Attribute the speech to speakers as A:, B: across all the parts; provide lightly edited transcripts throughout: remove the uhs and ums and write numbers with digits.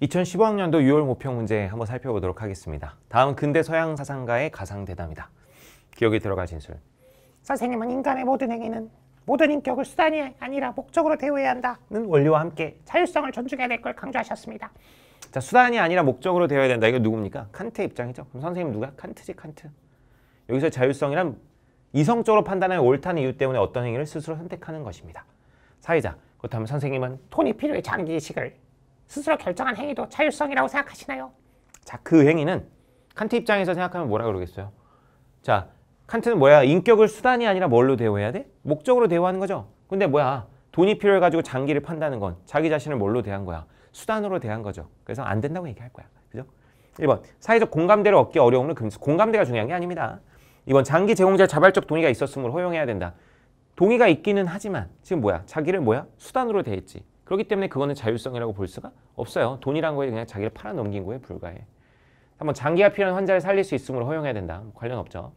A: 2015학년도 6월 모평 문제 한번 살펴보도록 하겠습니다. 다음은 근대 서양 사상가의 가상대담이다. 기억이 들어갈 진술.
B: 선생님은 인간의 모든 행위는 모든 인격을 수단이 아니라 목적으로 대우해야 한다는
A: 원리와 함께
B: 자율성을 존중해야 될 걸 강조하셨습니다.
A: 자, 수단이 아니라 목적으로 되어야 된다. 이거 누굽니까? 칸트의 입장이죠. 그럼 선생님 누가? 칸트지, 칸트. 여기서 자율성이란 이성적으로 판단하는 옳다는 이유 때문에 어떤 행위를 스스로 선택하는 것입니다. 사회자. 그렇다면 선생님은
B: 돈이 필요해 장기이식을 스스로 결정한 행위도 자율성이라고 생각하시나요?
A: 자, 그 행위는 칸트 입장에서 생각하면 뭐라 그러겠어요? 자, 칸트는 뭐야? 인격을 수단이 아니라 뭘로 대우해야 돼? 목적으로 대우하는 거죠. 근데 뭐야? 돈이 필요해가지고 장기를 판다는 건 자기 자신을 뭘로 대한 거야? 수단으로 대한 거죠. 그래서 안 된다고 얘기할 거야. 그죠? 1번. 사회적 공감대를 얻기 어려움을 금지. 공감대가 중요한 게 아닙니다. 2번. 장기 제공자의 자발적 동의가 있었으므로 허용해야 된다. 동의가 있기는 하지만 지금 뭐야? 자기를 뭐야? 수단으로 대했지. 그렇기 때문에 그거는 자율성이라고 볼 수가 없어요. 돈이란 거에 그냥 자기를 팔아넘긴 거에 불과해. 3번. 장기가 필요한 환자를 살릴 수 있으므로 허용해야 된다. 관련 없죠.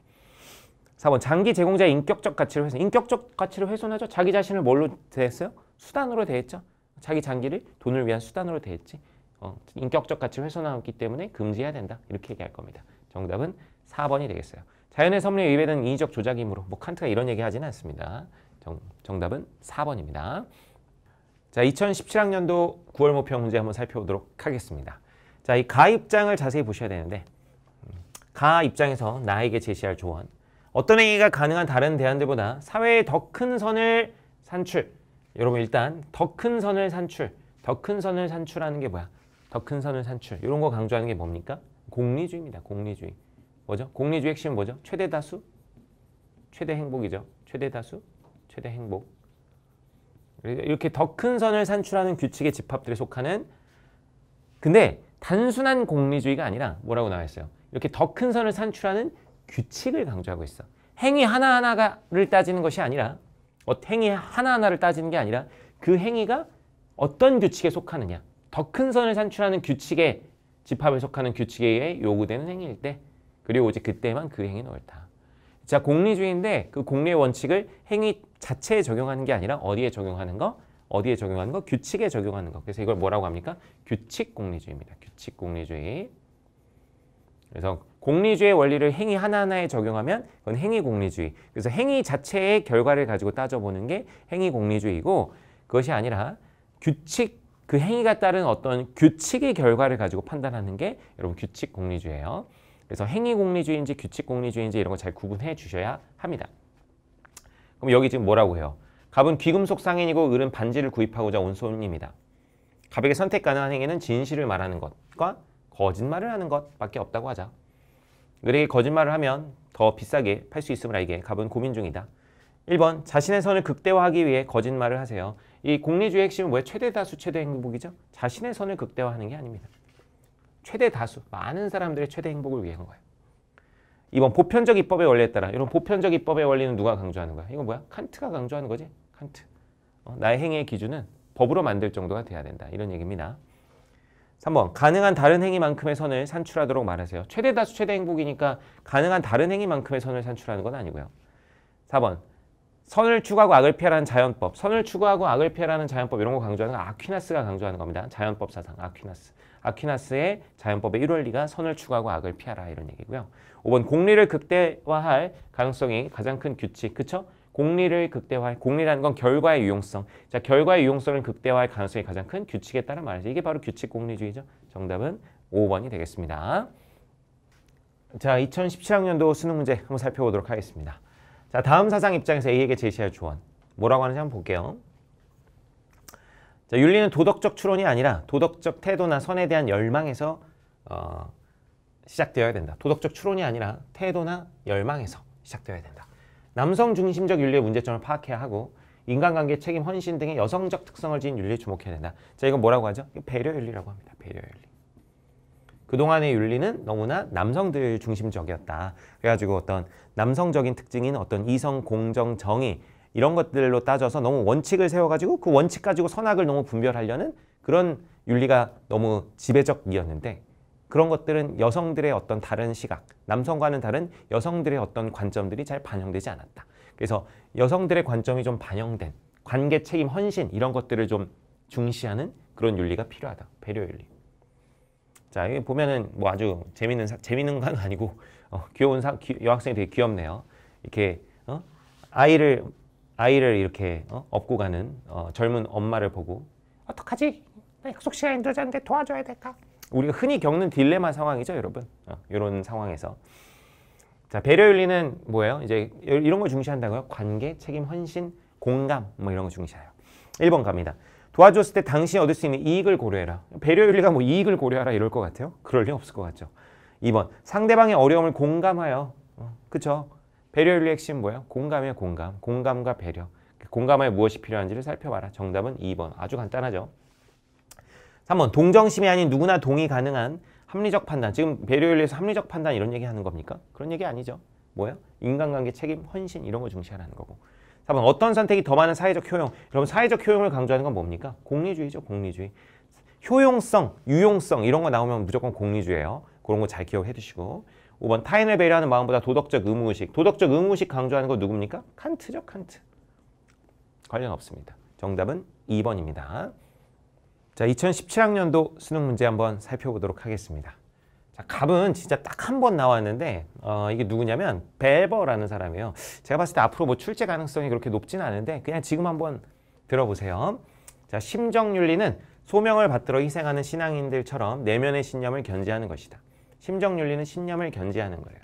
A: 4번. 장기 제공자의 인격적 가치를 훼손. 인격적 가치를 훼손하죠. 자기 자신을 뭘로 대했어요? 수단으로 대했죠. 자기 장기를 돈을 위한 수단으로 대했지. 인격적 가치를 훼손하기 때문에 금지해야 된다. 이렇게 얘기할 겁니다. 정답은 4번이 되겠어요. 자연의 섭리에 위배되는 인위적 조작이므로 뭐 칸트가 이런 얘기 하지는 않습니다. 정답은 4번입니다. 자, 2017학년도 9월 모평 문제 한번 살펴보도록 하겠습니다. 자, 이 가 입장을 자세히 보셔야 되는데 가 입장에서 나에게 제시할 조언. 어떤 행위가 가능한 다른 대안들보다 사회의 더 큰 선을 산출. 여러분 일단 더 큰 선을 산출. 더 큰 선을 산출하는 게 뭐야? 더 큰 선을 산출. 이런 거 강조하는 게 뭡니까? 공리주의입니다. 공리주의. 뭐죠? 공리주의 핵심은 뭐죠? 최대 다수? 최대 행복이죠. 최대 다수? 최대 행복. 이렇게 더 큰 선을 산출하는 규칙의 집합들에 속하는 근데 단순한 공리주의가 아니라 뭐라고 나와 있어요? 이렇게 더 큰 선을 산출하는 규칙을 강조하고 있어. 행위 하나하나를 따지는 것이 아니라 행위 하나하나를 따지는 게 아니라 그 행위가 어떤 규칙에 속하느냐. 더 큰 선을 산출하는 규칙의 집합에 속하는 규칙에 의해 요구되는 행위일 때 그리고 오직 그때만 그 행위는 옳다. 자, 공리주의인데 그 공리의 원칙을 행위 자체에 적용하는 게 아니라 어디에 적용하는 거? 어디에 적용하는 거? 규칙에 적용하는 거. 그래서 이걸 뭐라고 합니까? 규칙 공리주의입니다. 규칙 공리주의. 그래서 공리주의의 원리를 행위 하나하나에 적용하면 그건 행위 공리주의. 그래서 행위 자체의 결과를 가지고 따져보는 게 행위 공리주의고 그것이 아니라 규칙, 그 행위가 따른 어떤 규칙의 결과를 가지고 판단하는 게 여러분 규칙 공리주의예요. 그래서 행위 공리주의인지 규칙 공리주의인지 이런 거 잘 구분해 주셔야 합니다. 그럼 여기 지금 뭐라고 해요? 갑은 귀금속 상인이고 을은 반지를 구입하고자 온 손님이다. 갑에게 선택 가능한 행위는 진실을 말하는 것과 거짓말을 하는 것밖에 없다고 하자. 을에게 거짓말을 하면 더 비싸게 팔 수 있음을 알기에 갑은 고민 중이다. 1번 자신의 선을 극대화하기 위해 거짓말을 하세요. 이 공리주의 핵심은 뭐예요? 최대 다수 최대 행복이죠. 자신의 선을 극대화하는 게 아닙니다. 최대 다수, 많은 사람들의 최대 행복을 위한 거예요. 2번 보편적 입법의 원리에 따라 이런 보편적 입법의 원리는 누가 강조하는 거야? 이건 뭐야? 칸트가 강조하는 거지. 칸트. 나의 행위의 기준은 법으로 만들 정도가 돼야 된다. 이런 얘기입니다. 3번 가능한 다른 행위만큼의 선을 산출하도록 말하세요. 최대 다수 최대 행복이니까 가능한 다른 행위만큼의 선을 산출하는 건 아니고요. 4번 선을 추구하고 악을 피하라는 자연법. 선을 추구하고 악을 피하라는 자연법 이런 거 강조하는 건 아퀴나스가 강조하는 겁니다. 자연법 사상 아퀴나스. 아퀴나스의 자연법의 1원리가 선을 추구하고 악을 피하라 이런 얘기고요. 5번 공리를 극대화할 가능성이 가장 큰 규칙. 그쵸? 공리를 극대화할, 공리라는 건 결과의 유용성. 자, 결과의 유용성을 극대화할 가능성이 가장 큰 규칙에 따라 말하죠. 이게 바로 규칙 공리주의죠. 정답은 5번이 되겠습니다. 자, 2017학년도 수능 문제 한번 살펴보도록 하겠습니다. 자, 다음 사상 입장에서 A에게 제시할 조언. 뭐라고 하는지 한번 볼게요. 자, 윤리는 도덕적 추론이 아니라 도덕적 태도나 선에 대한 열망에서 시작되어야 된다. 도덕적 추론이 아니라 태도나 열망에서 시작되어야 된다. 남성 중심적 윤리의 문제점을 파악해야 하고 인간관계, 책임, 헌신 등의 여성적 특성을 지닌 윤리에 주목해야 된다. 자, 이건 뭐라고 하죠? 배려 윤리라고 합니다. 배려 윤리. 그동안의 윤리는 너무나 남성들 중심적이었다. 그래가지고 어떤 남성적인 특징인 어떤 이성, 공정, 정의 이런 것들로 따져서 너무 원칙을 세워가지고 그 원칙 가지고 선악을 너무 분별하려는 그런 윤리가 너무 지배적이었는데 그런 것들은 여성들의 어떤 다른 시각, 남성과는 다른 여성들의 어떤 관점들이 잘 반영되지 않았다. 그래서 여성들의 관점이 좀 반영된 관계, 책임, 헌신 이런 것들을 좀 중시하는 그런 윤리가 필요하다. 배려 윤리. 자, 여기 보면은 뭐 아주 재밌는 건 아니고 귀여운 여학생이 되게 귀엽네요. 이렇게 아이를 이렇게 업고 가는 젊은 엄마를 보고
B: 어떡하지? 나 약속 시간이 늦었는데 도와줘야 될까?
A: 우리가 흔히 겪는 딜레마 상황이죠, 여러분. 이런 상황에서. 자, 배려윤리는 뭐예요? 이제 이런 걸 중시한다고요? 관계, 책임, 헌신, 공감 뭐 이런 거 중시해요. 1번 갑니다. 도와줬을 때 당신이 얻을 수 있는 이익을 고려해라. 배려윤리가 뭐 이익을 고려하라 이럴 것 같아요? 그럴 리 없을 것 같죠. 2번 상대방의 어려움을 공감하여. 그쵸? 배려윤리의 핵심 뭐예요? 공감이에요, 공감. 공감과 배려. 공감하여 무엇이 필요한지를 살펴봐라. 정답은 2번. 아주 간단하죠. 3번 동정심이 아닌 누구나 동의 가능한 합리적 판단. 지금 배려윤리에서 합리적 판단 이런 얘기 하는 겁니까? 그런 얘기 아니죠. 뭐예요? 인간관계, 책임, 헌신 이런 거 중시하라는 거고. 4번 어떤 선택이 더 많은 사회적 효용. 여러분 사회적 효용을 강조하는 건 뭡니까? 공리주의죠. 공리주의. 효용성, 유용성 이런 거 나오면 무조건 공리주의예요. 그런 거 잘 기억해 두시고. 5번 타인을 배려하는 마음보다 도덕적 의무의식. 도덕적 의무의식 강조하는 거 누굽니까? 칸트죠. 칸트. 관련 없습니다. 정답은 2번입니다. 자, 2017학년도 수능 문제 한번 살펴보도록 하겠습니다. 자, 갑은 진짜 딱 한 번 나왔는데 이게 누구냐면 베버라는 사람이에요. 제가 봤을 때 앞으로 뭐 출제 가능성이 그렇게 높지는 않은데 그냥 지금 한번 들어보세요. 자, 심정윤리는 소명을 받들어 희생하는 신앙인들처럼 내면의 신념을 견지하는 것이다. 심정윤리는 신념을 견지하는 거예요.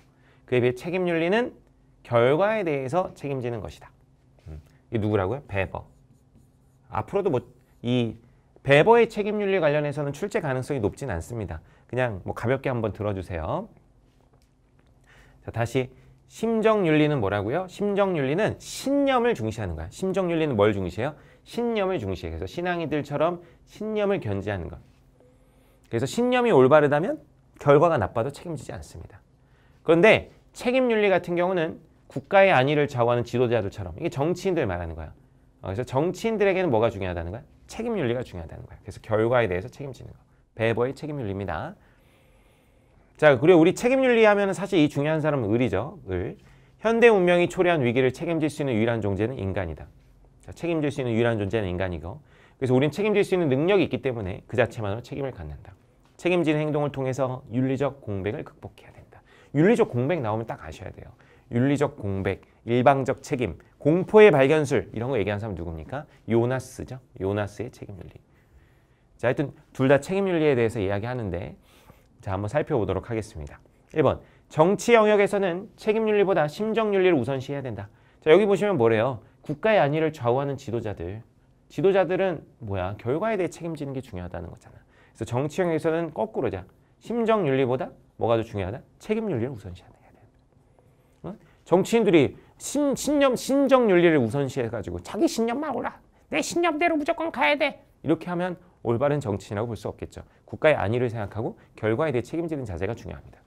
A: 그에 비해 책임윤리는 결과에 대해서 책임지는 것이다. 이게 누구라고요? 베버. 앞으로도 뭐 이 베버의 책임윤리 관련해서는 출제 가능성이 높진 않습니다. 그냥 뭐 가볍게 한번 들어주세요. 자, 다시 심정윤리는 뭐라고요? 심정윤리는 신념을 중시하는 거야. 심정윤리는 뭘 중시해요? 신념을 중시해요. 그래서 신앙이들처럼 신념을 견지하는 것. 그래서 신념이 올바르다면 결과가 나빠도 책임지지 않습니다. 그런데 책임윤리 같은 경우는 국가의 안위를 좌우하는 지도자들처럼 이게 정치인들 말하는 거야. 그래서 정치인들에게는 뭐가 중요하다는 거야? 책임윤리가 중요하다는 거야. 그래서 결과에 대해서 책임지는 거. 베버의 책임윤리입니다. 자, 그리고 우리 책임윤리 하면 사실 이 중요한 사람은 을이죠. 을. 현대 문명이 초래한 위기를 책임질 수 있는 유일한 존재는 인간이다. 자, 책임질 수 있는 유일한 존재는 인간이고 그래서 우린 책임질 수 있는 능력이 있기 때문에 그 자체만으로 책임을 갖는다. 책임지는 행동을 통해서 윤리적 공백을 극복해야 된다. 윤리적 공백 나오면 딱 아셔야 돼요. 윤리적 공백, 일방적 책임, 공포의 발견술 이런 거 얘기하는 사람 누굽니까? 요나스죠. 요나스의 책임윤리. 자, 하여튼 둘 다 책임윤리에 대해서 이야기하는데 자, 한번 살펴보도록 하겠습니다. 1번 정치 영역에서는 책임윤리보다 심정윤리를 우선시해야 된다. 자, 여기 보시면 뭐래요? 국가의 안위를 좌우하는 지도자들. 지도자들은 뭐야? 결과에 대해 책임지는 게 중요하다는 거잖아. 그래서 정치 영역에서는 거꾸로자. 심정윤리보다 뭐가 더 중요하다? 책임윤리를 우선시해야 된다. 정치인들이 신정윤리를 우선시해가지고 자기 신념만 올라. 내 신념대로 무조건 가야 돼. 이렇게 하면 올바른 정치인이라고 볼 수 없겠죠. 국가의 안위를 생각하고 결과에 대해 책임지는 자세가 중요합니다.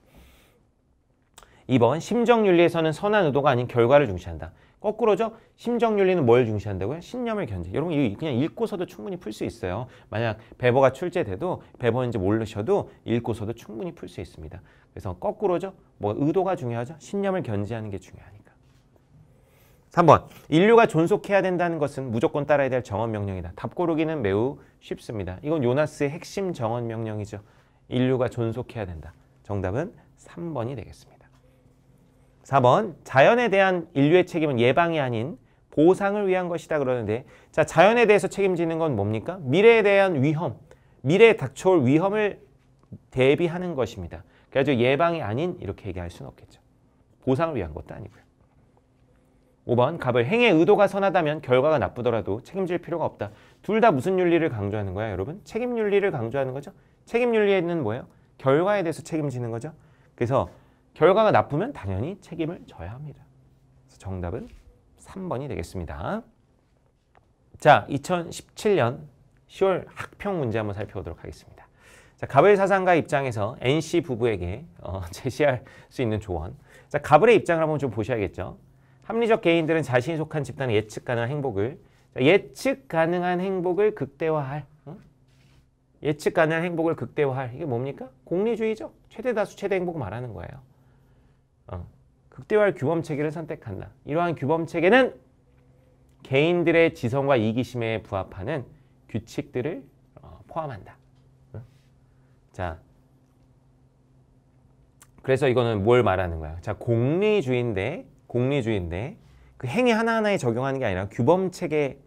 A: 2번 심정윤리에서는 선한 의도가 아닌 결과를 중시한다. 거꾸로죠. 심정윤리는 뭘 중시한다고요? 신념을 견지. 여러분 이거 그냥 읽고서도 충분히 풀 수 있어요. 만약 베버가 출제돼도 베버인지 모르셔도 읽고서도 충분히 풀 수 있습니다. 그래서 거꾸로죠. 뭐 의도가 중요하죠. 신념을 견지하는 게 중요하니까. 3번 인류가 존속해야 된다는 것은 무조건 따라야 될 정언명령이다. 답 고르기는 매우 쉽습니다. 이건 요나스의 핵심 정언명령이죠. 인류가 존속해야 된다. 정답은 3번이 되겠습니다. 4번 자연에 대한 인류의 책임은 예방이 아닌 보상을 위한 것이다 그러는데 자, 자연에 대해서 책임지는 건 뭡니까? 미래에 대한 위험, 미래에 닥쳐올 위험을 대비하는 것입니다. 그래서 예방이 아닌 이렇게 얘기할 수는 없겠죠. 보상을 위한 것도 아니고요. 5번 갑을 행의 의도가 선하다면 결과가 나쁘더라도 책임질 필요가 없다. 둘 다 무슨 윤리를 강조하는 거야, 여러분? 책임윤리를 강조하는 거죠. 책임윤리에는 뭐예요? 결과에 대해서 책임지는 거죠. 그래서 결과가 나쁘면 당연히 책임을 져야 합니다. 그래서 정답은 3번이 되겠습니다. 자, 2017년 10월 학평 문제 한번 살펴보도록 하겠습니다. 자, 가블 사상가 입장에서 NC 부부에게 제시할 수 있는 조언. 자, 가블의 입장을 한번 좀 보셔야겠죠. 합리적 개인들은 자신이 속한 집단의 예측 가능한 행복을 예측 가능한 행복을 극대화할 예측 가능한 행복을 극대화할 이게 뭡니까? 공리주의죠. 최대 다수 최대 행복을 말하는 거예요. 극대화할 규범 체계를 선택한다. 이러한 규범 체계는 개인들의 지성과 이기심에 부합하는 규칙들을 포함한다. 자, 그래서 이거는 뭘 말하는 거야? 자, 공리주의인데 그 행위 하나하나에 적용하는 게 아니라 규범 체계에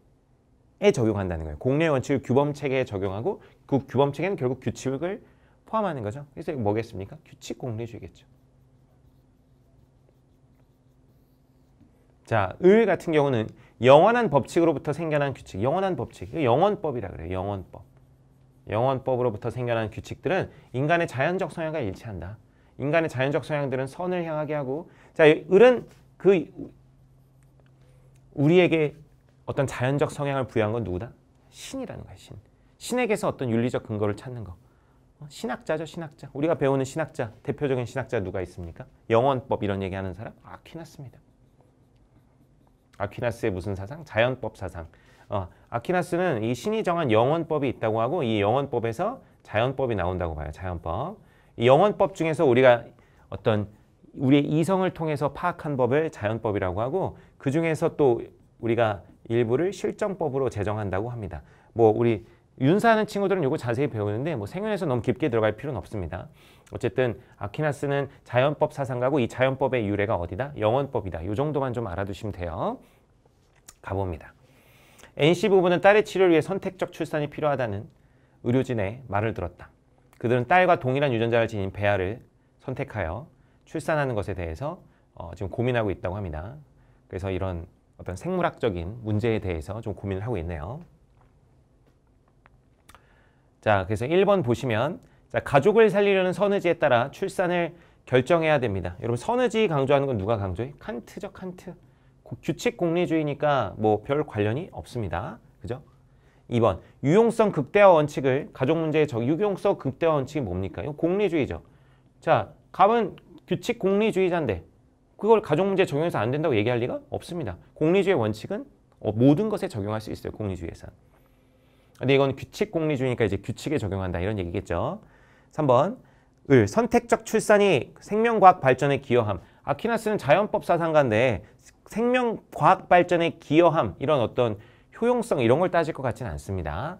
A: 적용한다는 거예요. 공리의 원칙을 규범 체계에 적용하고 그 규범 체계는 결국 규칙을 포함하는 거죠. 그래서 이거 뭐겠습니까? 규칙 공리주의겠죠. 자, 을 같은 경우는 영원한 법칙으로부터 생겨난 규칙, 영원한 법칙, 영원법이라 그래요. 영원법. 영원법으로부터 생겨난 규칙들은 인간의 자연적 성향과 일치한다. 인간의 자연적 성향들은 선을 향하게 하고, 자, 을은 그 우리에게 어떤 자연적 성향을 부여한 건 누구다? 신이라는 거야, 신. 신에게서 어떤 윤리적 근거를 찾는 거. 신학자죠, 신학자. 우리가 배우는 신학자, 대표적인 신학자 누가 있습니까? 영원법 이런 얘기하는 사람? 아퀴나스입니다. 아퀴나스의 무슨 사상? 자연법 사상. 아퀴나스는 이 신이 정한 영원법이 있다고 하고 이 영원법에서 자연법이 나온다고 봐요. 자연법. 이 영원법 중에서 우리가 어떤 우리의 이성을 통해서 파악한 법을 자연법이라고 하고 그 중에서 또 우리가 일부를 실정법으로 제정한다고 합니다. 뭐 우리 윤사하는 친구들은 이거 자세히 배우는데 뭐 생연에서 너무 깊게 들어갈 필요는 없습니다. 어쨌든 아퀴나스는 자연법 사상가고 이 자연법의 유래가 어디다? 영원법이다. 이 정도만 좀 알아두시면 돼요. 가봅니다. NC 부부는 딸의 치료를 위해 선택적 출산이 필요하다는 의료진의 말을 들었다. 그들은 딸과 동일한 유전자를 지닌 배아를 선택하여 출산하는 것에 대해서 지금 고민하고 있다고 합니다. 그래서 이런 어떤 생물학적인 문제에 대해서 좀 고민을 하고 있네요. 자, 그래서 1번 보시면 자, 가족을 살리려는 선의지에 따라 출산을 결정해야 됩니다. 여러분 선의지 강조하는 건 누가 강조해? 칸트죠, 칸트. 규칙 공리주의니까 뭐 별 관련이 없습니다. 그죠? 2번 유용성 극대화 원칙을 가족 문제에 유용성 극대화 원칙이 뭡니까? 이거 공리주의죠. 자, 갑은 규칙 공리주의자인데 그걸 가족 문제에 적용해서 안 된다고 얘기할 리가 없습니다. 공리주의 원칙은 모든 것에 적용할 수 있어요. 공리주의에서는. 근데 이건 규칙 공리주의니까 이제 규칙에 적용한다 이런 얘기겠죠. 3번 을 선택적 출산이 생명과학 발전에 기여함. 아퀴나스는 자연법 사상가인데 생명과학 발전에 기여함 이런 어떤 효용성 이런 걸 따질 것 같지는 않습니다.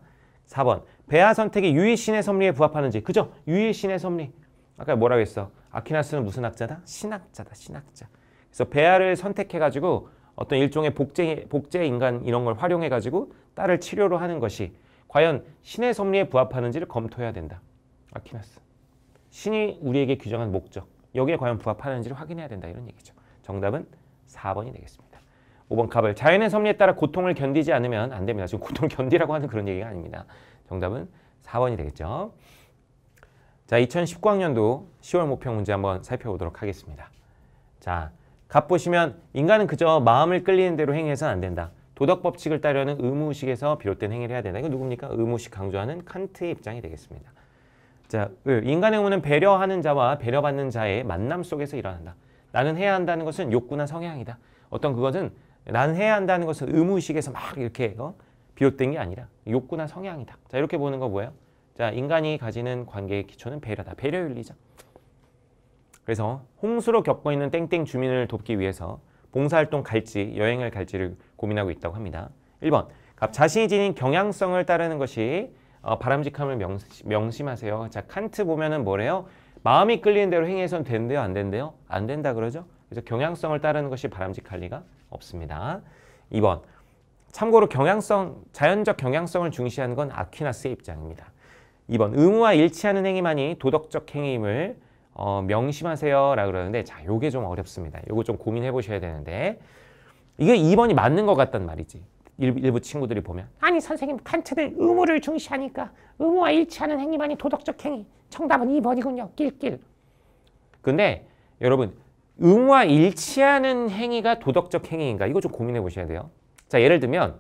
A: 4번 배아 선택이 유일신의 섭리에 부합하는지. 그죠? 유일신의 섭리. 아까 뭐라고 했어? 아퀴나스는 무슨 학자다? 신학자다. 신학자. 그래서 배아를 선택해가지고 어떤 일종의 복제 인간 이런 걸 활용해가지고 딸을 치료로 하는 것이 과연 신의 섭리에 부합하는지를 검토해야 된다. 아퀴나스. 신이 우리에게 규정한 목적. 여기에 과연 부합하는지를 확인해야 된다. 이런 얘기죠. 정답은 4번이 되겠습니다. 5번 갑을 자연의 섭리에 따라 고통을 견디지 않으면 안 됩니다. 지금 고통을 견디라고 하는 그런 얘기가 아닙니다. 정답은 4번이 되겠죠. 자, 2019학년도 10월 모평 문제 한번 살펴보도록 하겠습니다. 자, 갑 보시면 인간은 그저 마음을 끌리는 대로 행해서는 안 된다. 도덕 법칙을 따르는 의무의식에서 비롯된 행위를 해야 된다. 이거 누굽니까? 의무의식 강조하는 칸트의 입장이 되겠습니다. 자, 인간의 의무는 배려하는 자와 배려받는 자의 만남 속에서 일어난다. 나는 해야 한다는 것은 욕구나 성향이다. 어떤 그것은 나는 해야 한다는 것은 의무의식에서 막 이렇게 비롯된 게 아니라 욕구나 성향이다. 자, 이렇게 보는 거 뭐예요? 자, 인간이 가지는 관계의 기초는 배려다. 배려윤리죠. 그래서 홍수로 겪고 있는 땡땡 주민을 돕기 위해서 봉사활동 갈지 여행을 갈지를 고민하고 있다고 합니다. 1번 자신이 지닌 경향성을 따르는 것이 바람직함을 명심하세요. 자, 칸트 보면은 뭐래요? 마음이 끌리는 대로 행해서는 된대요? 안 된대요? 안 된다 그러죠? 그래서 경향성을 따르는 것이 바람직할 리가 없습니다. 2번 참고로 자연적 경향성을 중시하는 건 아퀴나스의 입장입니다. 2번 의무와 일치하는 행위만이 도덕적 행위임을 명심하세요 라고 그러는데 자, 요게 좀 어렵습니다. 요거 좀 고민해 보셔야 되는데 이게 2번이 맞는 것 같단 말이지. 일부 친구들이 보면
B: 아니 선생님 칸트는 의무를 중시하니까 의무와 일치하는 행위만이 도덕적 행위. 정답은 2번이군요. 낄낄.
A: 근데 여러분 의무와 일치하는 행위가 도덕적 행위인가? 이거 좀 고민해 보셔야 돼요. 자, 예를 들면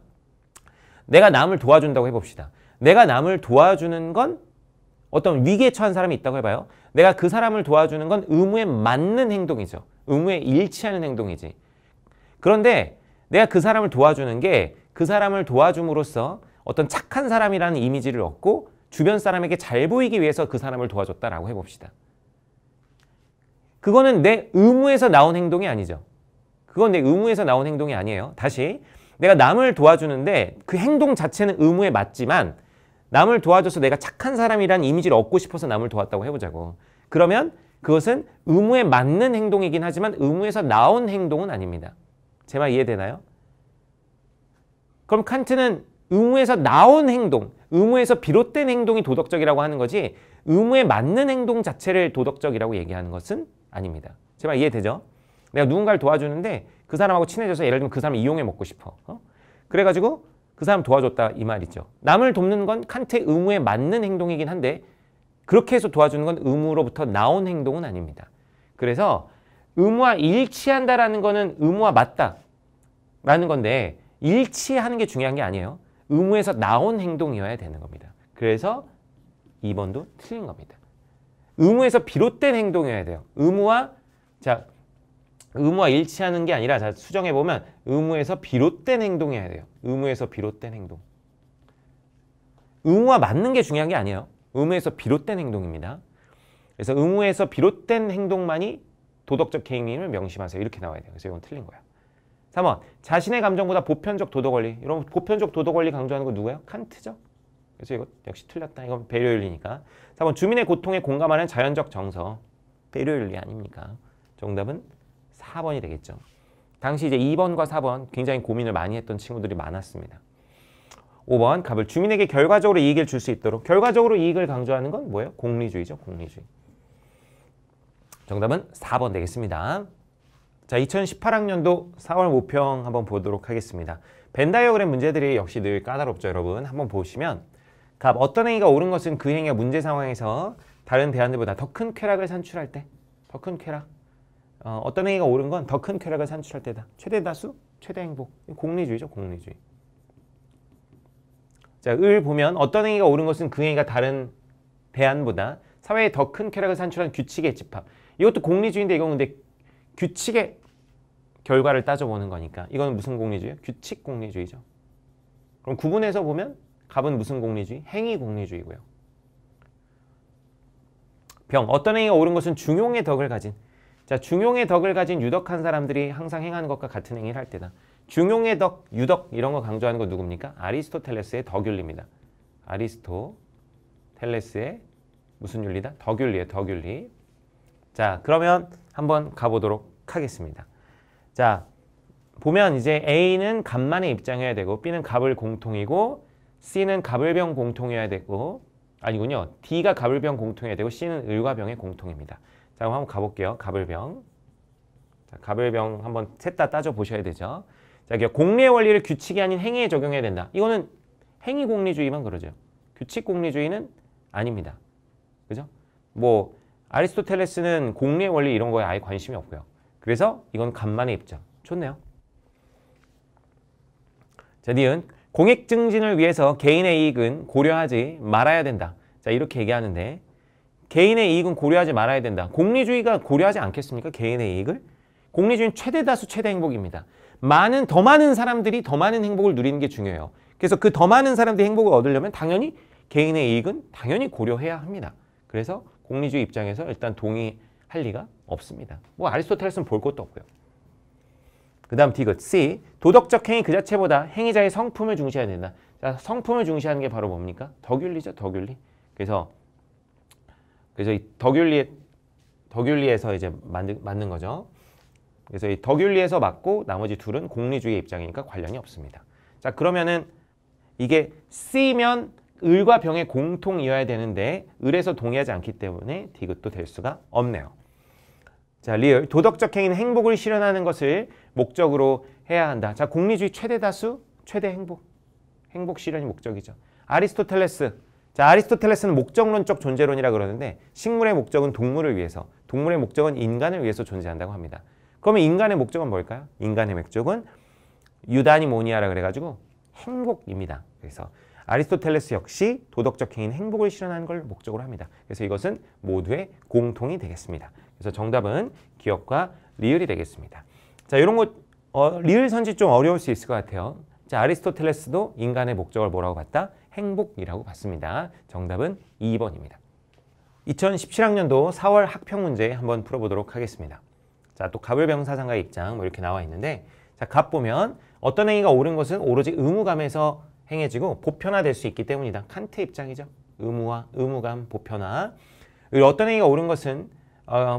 A: 내가 남을 도와준다고 해봅시다. 내가 남을 도와주는 건 어떤 위기에 처한 사람이 있다고 해봐요. 내가 그 사람을 도와주는 건 의무에 맞는 행동이죠. 의무에 일치하는 행동이지. 그런데 내가 그 사람을 도와주는 게 그 사람을 도와줌으로써 어떤 착한 사람이라는 이미지를 얻고 주변 사람에게 잘 보이기 위해서 그 사람을 도와줬다라고 해봅시다. 그거는 내 의무에서 나온 행동이 아니죠. 그건 내 의무에서 나온 행동이 아니에요. 다시 내가 남을 도와주는데 그 행동 자체는 의무에 맞지만 남을 도와줘서 내가 착한 사람이라는 이미지를 얻고 싶어서 남을 도왔다고 해보자고. 그러면 그것은 의무에 맞는 행동이긴 하지만 의무에서 나온 행동은 아닙니다. 제 말 이해되나요? 그럼 칸트는 의무에서 나온 행동, 의무에서 비롯된 행동이 도덕적이라고 하는 거지 의무에 맞는 행동 자체를 도덕적이라고 얘기하는 것은 아닙니다. 제 말 이해되죠? 내가 누군가를 도와주는데 그 사람하고 친해져서 예를 들면 그 사람 이용해 먹고 싶어. 그래가지고 그 사람 도와줬다 이 말이죠. 남을 돕는 건 칸트의 의무에 맞는 행동이긴 한데 그렇게 해서 도와주는 건 의무로부터 나온 행동은 아닙니다. 그래서 의무와 일치한다라는 거는 의무와 맞다라는 건데 일치하는 게 중요한 게 아니에요. 의무에서 나온 행동이어야 되는 겁니다. 그래서 2번도 틀린 겁니다. 의무에서 비롯된 행동이어야 돼요. 의무와 일치하는 게 아니라 자, 수정해보면 의무에서 비롯된 행동이어야 돼요. 의무에서 비롯된 행동. 의무와 맞는 게 중요한 게 아니에요. 의무에서 비롯된 행동입니다. 그래서 의무에서 비롯된 행동만이 도덕적 행위임을 명심하세요. 이렇게 나와야 돼요. 그래서 이건 틀린 거야. 3번. 자신의 감정보다 보편적 도덕 원리. 이런 보편적 도덕 원리 강조하는 거 누구예요? 칸트죠. 그래서 이거 역시 틀렸다. 이건 배려윤리니까. 4번. 주민의 고통에 공감하는 자연적 정서. 배려윤리 아닙니까? 정답은 4번이 되겠죠. 당시 이제 2번과 4번 굉장히 고민을 많이 했던 친구들이 많았습니다. 5번. 갑을 주민에게 결과적으로 이익을 줄 수 있도록. 결과적으로 이익을 강조하는 건 뭐예요? 공리주의죠. 공리주의. 정답은 4번 되겠습니다. 자, 2018학년도 4월 모평 한번 보도록 하겠습니다. 벤 다이어그램 문제들이 역시 늘 까다롭죠, 여러분. 한번 보시면 갑 어떤 행위가 옳은 것은 그 행위가 문제 상황에서 다른 대안들보다 더 큰 쾌락을 산출할 때, 더 큰 쾌락. 어떤 행위가 옳은 건 더 큰 쾌락을 산출할 때다. 최대 다수, 최대 행복. 공리주의죠, 공리주의. 자, 을 보면 어떤 행위가 옳은 것은 그 행위가 다른 대안보다 사회에 더 큰 쾌락을 산출하는 규칙의 집합. 이것도 공리주의인데 이건 근데 규칙의 결과를 따져보는 거니까 이건 무슨 공리주의예요? 규칙 공리주의죠. 그럼 구분해서 보면 갑은 무슨 공리주의? 행위 공리주의고요. 병, 어떤 행위가 옳은 것은 중용의 덕을 가진. 자, 중용의 덕을 가진 유덕한 사람들이 항상 행하는 것과 같은 행위를 할 때다. 중용의 덕, 유덕 이런 거 강조하는 거 누굽니까? 아리스토텔레스의 덕윤리입니다. 아리스토텔레스의 무슨 윤리다? 덕윤리예요. 덕윤리. 자, 그러면 한번 가보도록 하겠습니다. 자, 보면 이제 A는 갑만의 입장이어야 되고 B는 갑을 공통이고 C는 갑을병 공통이어야 되고 아니군요. D가 갑을병 공통이어야 되고 C는 을과 병의 공통입니다. 자, 그럼 한번 가볼게요. 갑을병. 자, 갑을병 한번 셋 다 따져보셔야 되죠. 자, 공리의 원리를 규칙이 아닌 행위에 적용해야 된다. 이거는 행위 공리주의만 그러죠. 규칙 공리주의는 아닙니다. 그죠? 뭐 아리스토텔레스는 공리의 원리 이런 거에 아예 관심이 없고요. 그래서 이건 간만의 입장. 좋네요. 자, 니은 공익 증진을 위해서 개인의 이익은 고려하지 말아야 된다. 자, 이렇게 얘기하는데 개인의 이익은 고려하지 말아야 된다. 공리주의가 고려하지 않겠습니까? 개인의 이익을? 공리주의는 최대 다수 최대 행복입니다. 더 많은 사람들이 더 많은 행복을 누리는 게 중요해요. 그래서 그 더 많은 사람들이 행복을 얻으려면 당연히 개인의 이익은 당연히 고려해야 합니다. 그래서 공리주의 입장에서 일단 동의할 리가 없습니다. 뭐 아리스토텔레스는 볼 것도 없고요. 그 다음 디귿 C. 도덕적 행위 그 자체보다 행위자의 성품을 중시해야 된다. 자, 성품을 중시하는 게 바로 뭡니까? 덕윤리죠. 덕윤리. 그래서 이 덕윤리에서 이제 맞는 거죠. 그래서 이 덕윤리에서 맞고 나머지 둘은 공리주의 입장이니까 관련이 없습니다. 자, 그러면은 이게 C면 을과 병의 공통이어야 되는데 을에서 동의하지 않기 때문에 디귿도 될 수가 없네요. 자, 리을. 도덕적 행위는 행복을 실현하는 것을 목적으로 해야 한다. 자, 공리주의 최대 다수, 최대 행복. 행복 실현이 목적이죠. 아리스토텔레스. 자, 아리스토텔레스는 목적론적 존재론이라 그러는데 식물의 목적은 동물을 위해서, 동물의 목적은 인간을 위해서 존재한다고 합니다. 그러면 인간의 목적은 뭘까요? 인간의 목적은 유다니모니아라 그래가지고 행복입니다. 그래서 아리스토텔레스 역시 도덕적 행위는 행복을 실현하는 걸 목적으로 합니다. 그래서 이것은 모두의 공통이 되겠습니다. 그래서 정답은 기억과 리을이 되겠습니다. 자, 이런 거 리을 선지 좀 어려울 수 있을 것 같아요. 자, 아리스토텔레스도 인간의 목적을 뭐라고 봤다? 행복이라고 봤습니다. 정답은 2번입니다. 2017학년도 4월 학평 문제 한번 풀어보도록 하겠습니다. 자, 또 갑을병 사상가의 입장 뭐 이렇게 나와 있는데 자, 갑 보면 어떤 행위가 옳은 것은 오로지 의무감에서 행해지고 보편화될 수 있기 때문이다. 칸트 입장이죠. 의무감, 보편화. 어떤 행위가 옳은 것은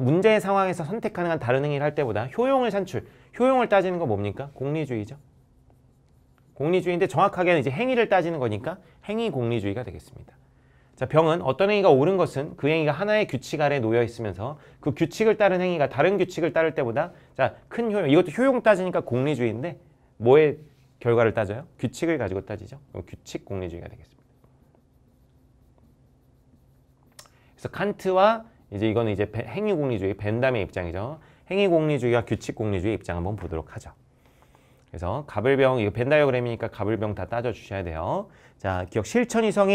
A: 문제 상황에서 선택 가능한 다른 행위를 할 때보다 효용을 산출, 효용을 따지는 건 뭡니까? 공리주의죠. 공리주의인데 정확하게는 이제 행위를 따지는 거니까 행위 공리주의가 되겠습니다. 자, 병은 어떤 행위가 옳은 것은 그 행위가 하나의 규칙 아래 놓여 있으면서 그 규칙을 따른 행위가 다른 규칙을 따를 때보다 자, 큰 효용, 이것도 효용 따지니까 공리주의인데 뭐의 결과를 따져요? 규칙을 가지고 따지죠. 그럼 규칙 공리주의가 되겠습니다. 그래서 칸트와 이제 이거는 이제 행위 공리주의 벤담의 입장이죠. 행위 공리주의와 규칙 공리주의 입장 한번 보도록 하죠. 그래서 가불병, 이거 벤 다이어그램이니까 가불병 다 따져 주셔야 돼요. 자, 기억 실천이성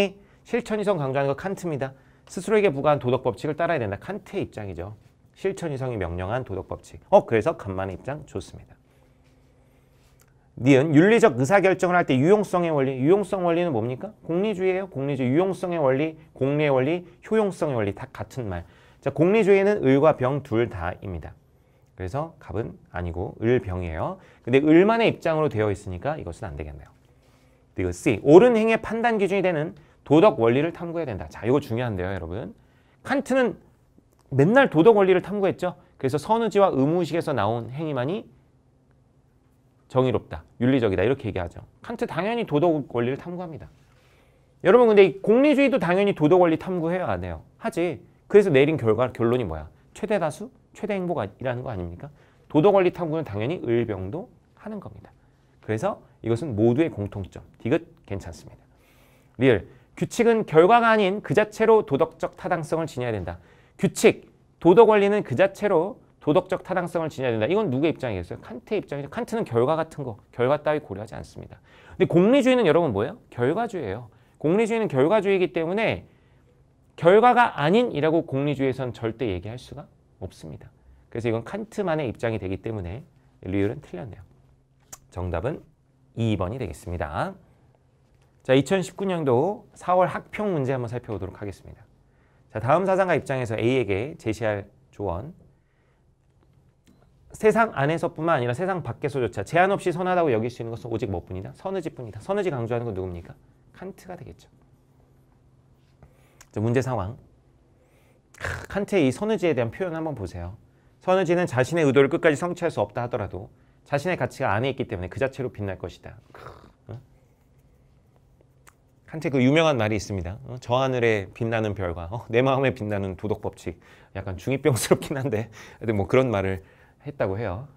A: 강조하는 거 칸트입니다. 스스로에게 부과한 도덕 법칙을 따라야 된다. 칸트의 입장이죠. 실천이성이 명령한 도덕 법칙. 그래서 간만의 입장 좋습니다. 니은 윤리적 의사결정을 할 때 유용성의 원리. 유용성 원리는 뭡니까? 공리주의예요. 공리주의. 유용성의 원리, 공리의 원리, 효용성의 원리 다 같은 말. 자, 공리주의는 을과 병 둘 다입니다. 그래서 갑은 아니고 을병이에요. 근데 을만의 입장으로 되어 있으니까 이것은 안 되겠네요. 그리고 C. 옳은 행위의 판단 기준이 되는 도덕 원리를 탐구해야 된다. 자, 이거 중요한데요, 여러분. 칸트는 맨날 도덕 원리를 탐구했죠. 그래서 선의지와 의무의식에서 나온 행위만이 정의롭다, 윤리적이다 이렇게 얘기하죠. 칸트 당연히 도덕 원리를 탐구합니다. 여러분 근데 공리주의도 당연히 도덕 원리 탐구해야 안 해요. 하지. 그래서 내린 결론이 뭐야? 최대 다수, 최대 행복이라는 거 아닙니까? 도덕 원리 탐구는 당연히 을병도 하는 겁니다. 그래서 이것은 모두의 공통점. 디귿 괜찮습니다. 리을. 규칙은 결과가 아닌 그 자체로 도덕적 타당성을 지녀야 된다. 규칙, 도덕 원리는 그 자체로 도덕적 타당성을 지녀야 된다. 이건 누구의 입장이겠어요? 칸트의 입장이죠. 칸트는 결과 같은 거, 결과 따위 고려하지 않습니다. 근데 공리주의는 여러분 뭐예요? 결과주의예요. 공리주의는 결과주의이기 때문에 결과가 아닌이라고 공리주의에서는 절대 얘기할 수가 없습니다. 그래서 이건 칸트만의 입장이 되기 때문에 리을은 틀렸네요. 정답은 2번이 되겠습니다. 자, 2019년도 4월 학평 문제 한번 살펴보도록 하겠습니다. 자, 다음 사상가 입장에서 A에게 제시할 조언. 세상 안에서뿐만 아니라 세상 밖에서조차 제한 없이 선하다고 여길 수 있는 것은 오직 뭐뿐이다? 선의지뿐이다. 선의지 강조하는 건 누굽니까? 칸트가 되겠죠. 자, 문제 상황. 칸트의 이 선의지에 대한 표현 한번 보세요. 선의지는 자신의 의도를 끝까지 성취할 수 없다 하더라도 자신의 가치가 안에 있기 때문에 그 자체로 빛날 것이다. 칸트의 그 유명한 말이 있습니다. 저 하늘에 빛나는 별과 내 마음에 빛나는 도덕 법칙. 약간 중2병스럽긴 한데 뭐 그런 말을 했다고 해요.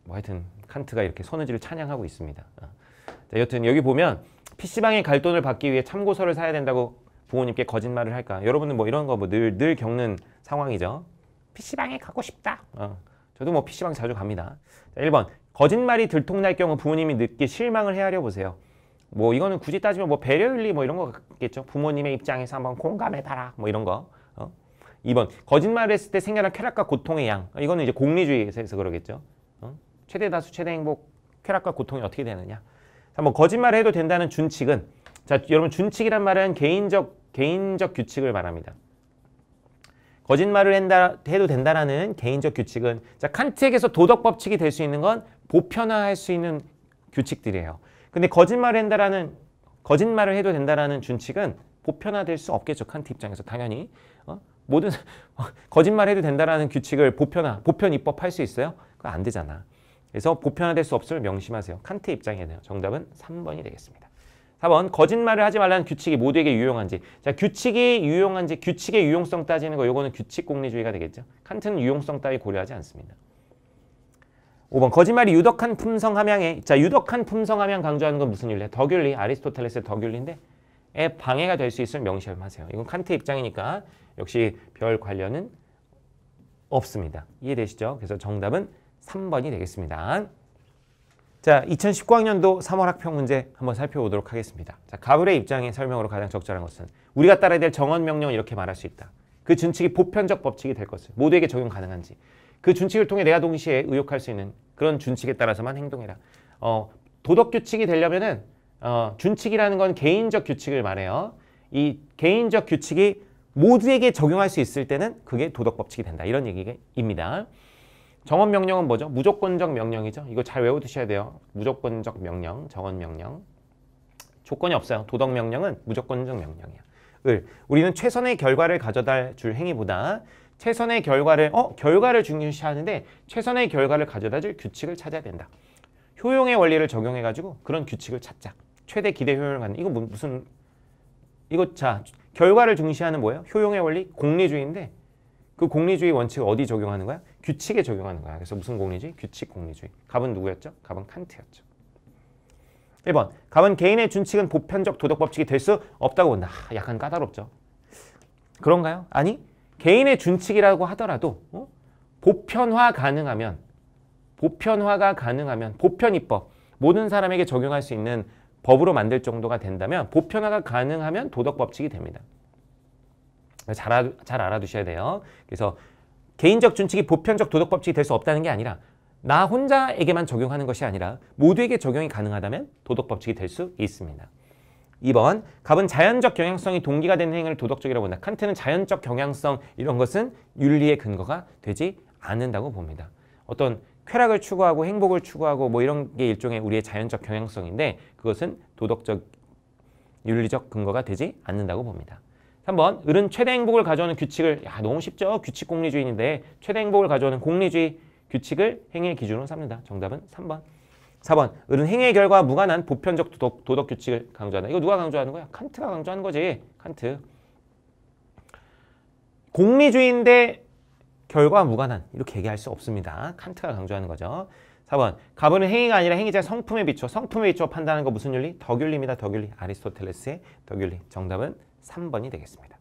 A: 뭐 하여튼 칸트가 이렇게 선의지를 찬양하고 있습니다. 자, 여튼 여기 보면 PC방에 갈 돈을 받기 위해 참고서를 사야 된다고 부모님께 거짓말을 할까? 여러분은 뭐 이런 거 뭐 늘 겪는 상황이죠.
B: PC방에 가고 싶다.
A: 저도 뭐 PC방 자주 갑니다. 자, 1번. 거짓말이 들통날 경우 부모님이 늦게 실망을 헤아려 보세요. 뭐 이거는 굳이 따지면 뭐 배려윤리 뭐 이런 거겠죠. 부모님의 입장에서 한번 공감해봐라. 뭐 이런 거. 2번. 거짓말을 했을 때 생겨난 쾌락과 고통의 양. 이거는 이제 공리주의에서 그러겠죠. 최대 다수, 최대 행복, 쾌락과 고통이 어떻게 되느냐. 3번. 거짓말을 해도 된다는 준칙은 자, 여러분 준칙이란 말은 개인적 규칙을 말합니다. 거짓말을 해도 된다라는 개인적 규칙은 자, 칸트에게서 도덕 법칙이 될 수 있는 건 보편화할 수 있는 규칙들이에요. 근데 거짓말을 해도 된다라는 준칙은 보편화될 수 없겠죠. 칸트 입장에서 당연히 모든 거짓말해도 된다라는 규칙을 보편 입법할 수 있어요? 그거 안 되잖아. 그래서 보편화될 수 없음을 명심하세요. 칸트 입장이네요. 정답은 3번이 되겠습니다. 4번. 거짓말을 하지 말라는 규칙이 모두에게 유용한지. 자, 규칙이 유용한지, 규칙의 유용성 따지는 거, 요거는 규칙 공리주의가 되겠죠. 칸트는 유용성 따위 고려하지 않습니다. 5번. 거짓말이 유덕한 품성 함양에. 자, 유덕한 품성 함양 강조하는 건 무슨 윤리야? 덕윤리. 아리스토텔레스의 덕윤리인데 방해가 될 수 있음을 명심하세요. 이건 칸트 입장이니까 역시 별 관련은 없습니다. 이해되시죠? 그래서 정답은 3번이 되겠습니다. 자, 2019학년도 3월 학평 문제 한번 살펴보도록 하겠습니다. 자, 가불의 입장의 설명으로 가장 적절한 것은 우리가 따라야 될 정언명령을 이렇게 말할 수 있다. 그 준칙이 보편적 법칙이 될 것을 모두에게 적용 가능한지 그 준칙을 통해 내가 동시에 의욕할 수 있는 그런 준칙에 따라서만 행동해라. 도덕 규칙이 되려면은 준칙이라는 건 개인적 규칙을 말해요. 이 개인적 규칙이 모두에게 적용할 수 있을 때는 그게 도덕 법칙이 된다. 이런 얘기입니다. 정언 명령은 뭐죠? 무조건적 명령이죠. 이거 잘 외워두셔야 돼요. 무조건적 명령, 정언 명령. 조건이 없어요. 도덕 명령은 무조건적 명령이야. 우리는 최선의 결과를 가져다 줄 행위보다 최선의 결과를 중요시하는데 최선의 결과를 가져다줄 규칙을 찾아야 된다. 효용의 원리를 적용해가지고 그런 규칙을 찾자. 최대 기대 효용을 갖는 이거 이거 자 결과를 중시하는 뭐예요? 효용의 원리 공리주의인데 그 공리주의 원칙을 어디 적용하는 거야? 규칙에 적용하는 거야. 그래서 무슨 공리주의? 규칙 공리주의. 갑은 누구였죠? 갑은 칸트였죠. 1번 갑은 개인의 준칙은 보편적 도덕 법칙이 될 수 없다고 본다. 약간 까다롭죠. 그런가요? 아니 개인의 준칙이라고 하더라도 보편화가 가능하면 보편입법 모든 사람에게 적용할 수 있는 법으로 만들 정도가 된다면 보편화가 가능하면 도덕 법칙이 됩니다. 잘 알아두셔야 돼요. 그래서 개인적 준칙이 보편적 도덕 법칙이 될 수 없다는 게 아니라 나 혼자에게만 적용하는 것이 아니라 모두에게 적용이 가능하다면 도덕 법칙이 될 수 있습니다. 2번 갑은 자연적 경향성이 동기가 되는 행위를 도덕적이라고 본다. 칸트는 자연적 경향성 이런 것은 윤리의 근거가 되지 않는다고 봅니다. 어떤 쾌락을 추구하고 행복을 추구하고 뭐 이런 게 일종의 우리의 자연적 경향성인데 그것은 도덕적 윤리적 근거가 되지 않는다고 봅니다. 3번 을은 최대 행복을 가져오는 규칙을 너무 쉽죠. 규칙 공리주의인데 최대 행복을 가져오는 공리주의 규칙을 행위의 기준으로 삼는다. 정답은 3번. 4번 을은 행위의 결과와 무관한 보편적 도덕 규칙을 강조한다. 이거 누가 강조하는 거야? 칸트가 강조하는 거지. 칸트. 공리주의인데 결과와 무관한 이렇게 얘기할 수 없습니다. 칸트가 강조하는 거죠. 4번 갑은 행위가 아니라 행위자의 성품에 비춰 판단하는 거 무슨 윤리? 덕윤리입니다. 덕윤리. 아리스토텔레스의 덕윤리. 정답은 3번이 되겠습니다.